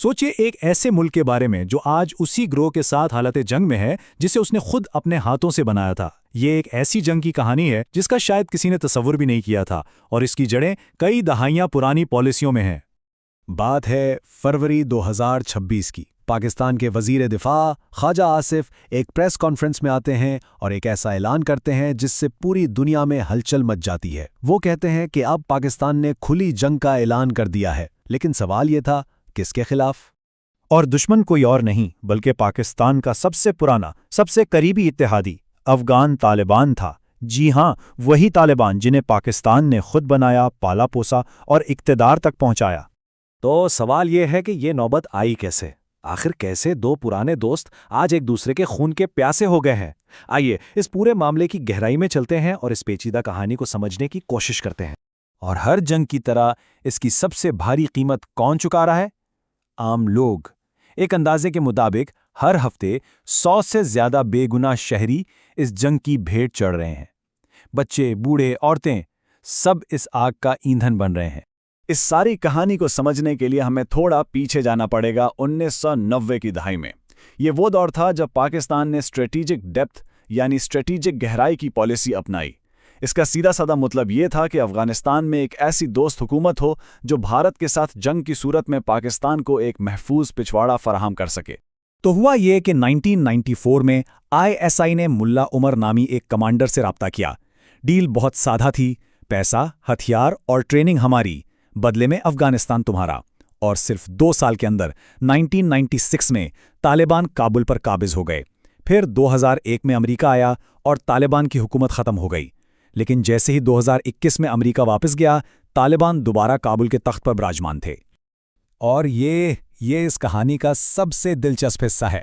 सोचिए एक ऐसे मुल्क के बारे में जो आज उसी ग्रोह के साथ हालत जंग में है जिसे उसने खुद अपने हाथों से बनाया था। ये एक ऐसी जंग की कहानी है जिसका शायद किसी ने तसव्वुर भी नहीं किया था और इसकी जड़ें कई दहाइयां पुरानी पॉलिसियों में हैं। बात है फरवरी 2026 की। पाकिस्तान के वजीर दिफा ख्वाजा आसिफ एक प्रेस कॉन्फ्रेंस में आते हैं और एक ऐसा ऐलान करते हैं जिससे पूरी दुनिया में हलचल मच जाती है। वो कहते हैं कि अब पाकिस्तान ने खुली जंग का ऐलान कर दिया है, लेकिन सवाल ये था किसके खिलाफ? और दुश्मन कोई और नहीं बल्कि पाकिस्तान का सबसे पुराना, सबसे करीबी इत्तेहादी अफगान तालिबान था। जी हां, वही तालिबान जिन्हें पाकिस्तान ने खुद बनाया, पाला पोसा और इक्तदार तक पहुंचाया। तो सवाल ये है कि ये नौबत आई कैसे? आखिर कैसे दो पुराने दोस्त आज एक दूसरे के खून के प्यासे हो गए हैं? आइए इस पूरे मामले की गहराई में चलते हैं और इस पेचीदा कहानी को समझने की कोशिश करते हैं। और हर जंग की तरह इसकी सबसे भारी कीमत कौन चुका रहा है? आम लोग। एक अंदाजे के मुताबिक हर हफ्ते 100 से ज्यादा बेगुनाह शहरी इस जंग की भेंट चढ़ रहे हैं। बच्चे, बूढ़े, औरतें सब इस आग का ईंधन बन रहे हैं। इस सारी कहानी को समझने के लिए हमें थोड़ा पीछे जाना पड़ेगा 1990 की दहाई में। ये वो दौर था जब पाकिस्तान ने स्ट्रेटेजिक डेप्थ यानी स्ट्रेटेजिक गहराई की पॉलिसी अपनाई। इसका सीधा साधा मतलब ये था कि अफगानिस्तान में एक ऐसी दोस्त हुकूमत हो जो भारत के साथ जंग की सूरत में पाकिस्तान को एक महफूज पिछवाड़ा फराहम कर सके। तो हुआ ये कि 1994 में ISI ने मुल्ला उमर नामी एक कमांडर से राब्ता किया। डील बहुत सादा थी, पैसा, हथियार और ट्रेनिंग हमारी, बदले में अफगानिस्तान तुम्हारा। और सिर्फ 2 साल के अंदर 1996 में तालिबान काबुल पर काबिज हो गए। फिर 2001 में अमेरिका आया और तालिबान की हुकूमत ख़त्म हो गई। लेकिन जैसे ही 2021 में अमेरिका वापस गया, तालिबान दोबारा काबुल के तख्त पर विराजमान थे। और ये इस कहानी का सबसे दिलचस्प हिस्सा है।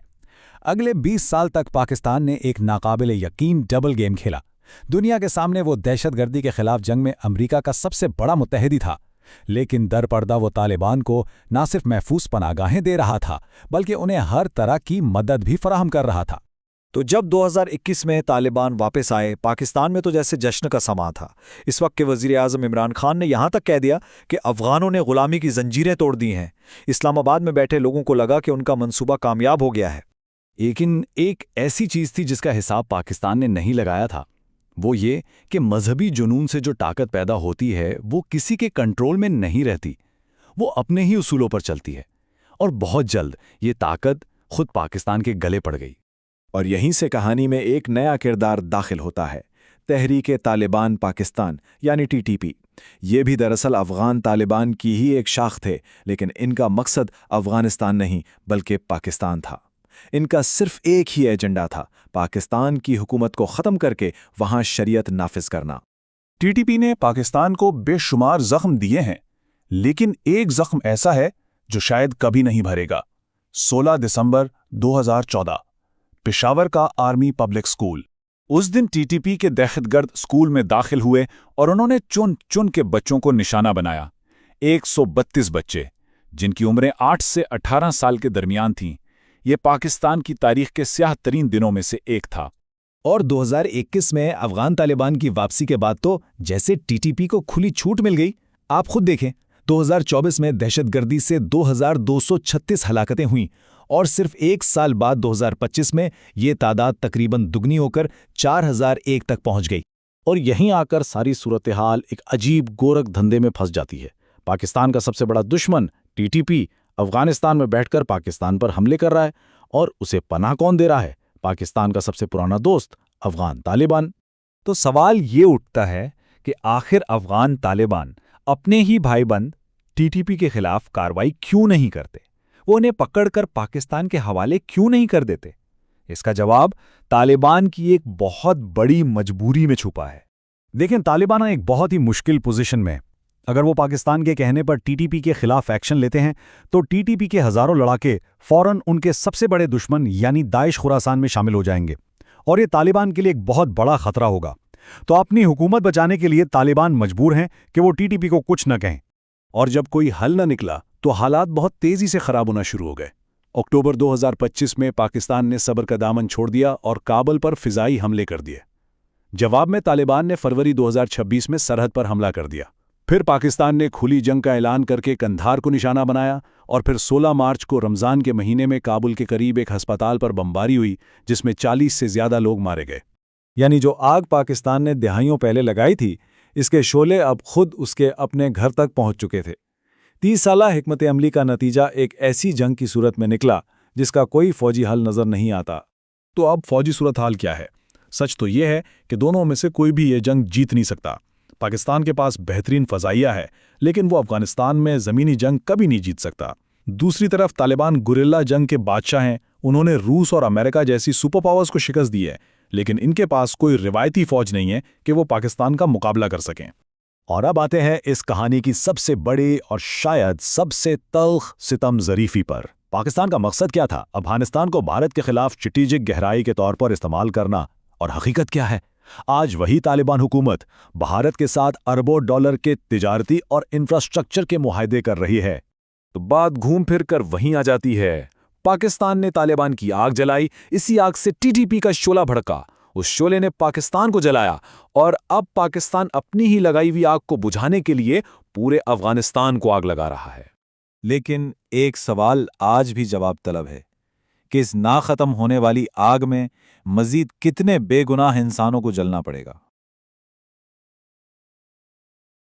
अगले 20 साल तक पाकिस्तान ने एक नाकाबिले यकीन डबल गेम खेला। दुनिया के सामने वो दहशतगर्दी के खिलाफ जंग में अमेरिका का सबसे बड़ा मुत्तहिदी था, लेकिन दर पर्दा वो तालिबान को न सिर्फ महफूज पनागाहें दे रहा था बल्कि उन्हें हर तरह की मदद भी फराहम कर रहा था। तो जब 2021 में तालिबान वापस आए, पाकिस्तान में तो जैसे जश्न का समा था। इस वक्त के वज़ीर आज़म इमरान खान ने यहाँ तक कह दिया कि अफ़गानों ने ग़ुलामी की जंजीरें तोड़ दी हैं। इस्लामाबाद में बैठे लोगों को लगा कि उनका मंसूबा कामयाब हो गया है। लेकिन एक ऐसी चीज़ थी जिसका हिसाब पाकिस्तान ने नहीं लगाया था। वो ये कि मजहबी जुनून से जो ताकत पैदा होती है वो किसी के कंट्रोल में नहीं रहती, वो अपने ही उसूलों पर चलती है। और बहुत जल्द ये ताकत खुद पाकिस्तान के गले पड़ गई। और यहीं से कहानी में एक नया किरदार दाखिल होता है, तहरीक तालिबान पाकिस्तान यानी TTP। ये भी दरअसल अफ़गान तालिबान की ही एक शाख थे, लेकिन इनका मकसद अफ़गानिस्तान नहीं बल्कि पाकिस्तान था। इनका सिर्फ एक ही एजेंडा था, पाकिस्तान की हुकूमत को ख़त्म करके वहाँ शरीयत नाफिज करना। TTP ने पाकिस्तान को बेशुमार जख्म दिए हैं, लेकिन एक जख्म ऐसा है जो शायद कभी नहीं भरेगा। 16 दिसंबर 2014, पेशावर का आर्मी पब्लिक स्कूल। उस दिन TTP के दहशतगर्द स्कूल में दाखिल हुए और उन्होंने चुन चुन के बच्चों को निशाना बनाया। 132 बच्चे, जिनकी उम्रें 8 से 18 साल के दरमियान थीं। ये पाकिस्तान की तारीख के स्याह तरीन दिनों में से एक था। और 2021 में अफगान तालिबान की वापसी के बाद तो जैसे TTP को खुली छूट मिल गई। आप खुद देखें, 2024 में दहशतगर्दी से 2236 हलाकतें हुईं और सिर्फ 1 साल बाद 2025 में ये तादाद तकरीबन दुगनी होकर 4001 तक पहुंच गई। और यहीं आकर सारी सूरत हाल एक अजीब गोरख धंधे में फंस जाती है। पाकिस्तान का सबसे बड़ा दुश्मन TTP अफगानिस्तान में बैठकर पाकिस्तान पर हमले कर रहा है, और उसे पनाह कौन दे रहा है? पाकिस्तान का सबसे पुराना दोस्त अफगान तालिबान। तो सवाल ये उठता है कि आखिर अफगान तालिबान अपने ही भाईबंद TTP के खिलाफ कार्रवाई क्यों नहीं करते? वो उन्हें पकड़कर पाकिस्तान के हवाले क्यों नहीं कर देते? इसका जवाब तालिबान की एक बहुत बड़ी मजबूरी में छुपा है। देखें, तालिबान एक बहुत ही मुश्किल पोजीशन में है। अगर वो पाकिस्तान के कहने पर TTP के खिलाफ एक्शन लेते हैं तो TTP के हजारों लड़ाके फौरन उनके सबसे बड़े दुश्मन यानी दाइश खुरासान में शामिल हो जाएंगे, और ये तालिबान के लिए एक बहुत बड़ा खतरा होगा। तो अपनी हुकूमत बचाने के लिए तालिबान मजबूर हैं कि वो TTP को कुछ न कहें। और जब कोई हल न निकला तो हालात बहुत तेजी से खराब होना शुरू हो गए। अक्टूबर 2025 में पाकिस्तान ने सब्र का दामन छोड़ दिया और काबुल पर फिजाई हमले कर दिए। जवाब में तालिबान ने फरवरी 2026 में सरहद पर हमला कर दिया। फिर पाकिस्तान ने खुली जंग का ऐलान करके कंधार को निशाना बनाया और फिर 16 मार्च को रमज़ान के महीने में काबुल के करीब एक अस्पताल पर बमबारी हुई जिसमें 40 से ज़्यादा लोग मारे गए। यानी जो आग पाकिस्तान ने दहाइयों पहले लगाई थी, इसके शोले अब खुद उसके अपने घर तक पहुंच चुके थे। 30 साला हिकमत अमली का नतीजा एक ऐसी जंग की सूरत में निकला जिसका कोई फौजी हल नजर नहीं आता। तो अब फौजी सूरत हाल क्या है? सच तो ये है कि दोनों में से कोई भी ये जंग जीत नहीं सकता। पाकिस्तान के पास बेहतरीन फजाइया है, लेकिन वो अफगानिस्तान में ज़मीनी जंग कभी नहीं जीत सकता। दूसरी तरफ तालिबान गुरिल्ला जंग के बादशाह हैं। उन्होंने रूस और अमेरिका जैसी सुपर पावर्स को शिकस्त दी है, लेकिन इनके पास कोई रिवायती फौज नहीं है कि वो पाकिस्तान का मुकाबला कर सकें। और अब आते हैं इस कहानी की सबसे बड़ी और शायद सबसे तल्ख सितम ज़रीफ़ी पर। पाकिस्तान का मकसद क्या था? अफगानिस्तान को भारत के खिलाफ स्ट्रेटेजिक गहराई के तौर पर इस्तेमाल करना। और हकीकत क्या है? आज वही तालिबान हुकूमत भारत के साथ अरबों डॉलर के तिजारती और इंफ्रास्ट्रक्चर के मुआहदे कर रही है। तो बात घूम फिर कर वहीं आ जाती है। पाकिस्तान ने तालिबान की आग जलाई, इसी आग से टीटीपी का शोला भड़का, उस शोले ने पाकिस्तान को जलाया और अब पाकिस्तान अपनी ही लगाई हुई आग को बुझाने के लिए पूरे अफगानिस्तान को आग लगा रहा है। लेकिन एक सवाल आज भी जवाब तलब है कि इस ना खत्म होने वाली आग में मजीद कितने बेगुनाह इंसानों को जलना पड़ेगा।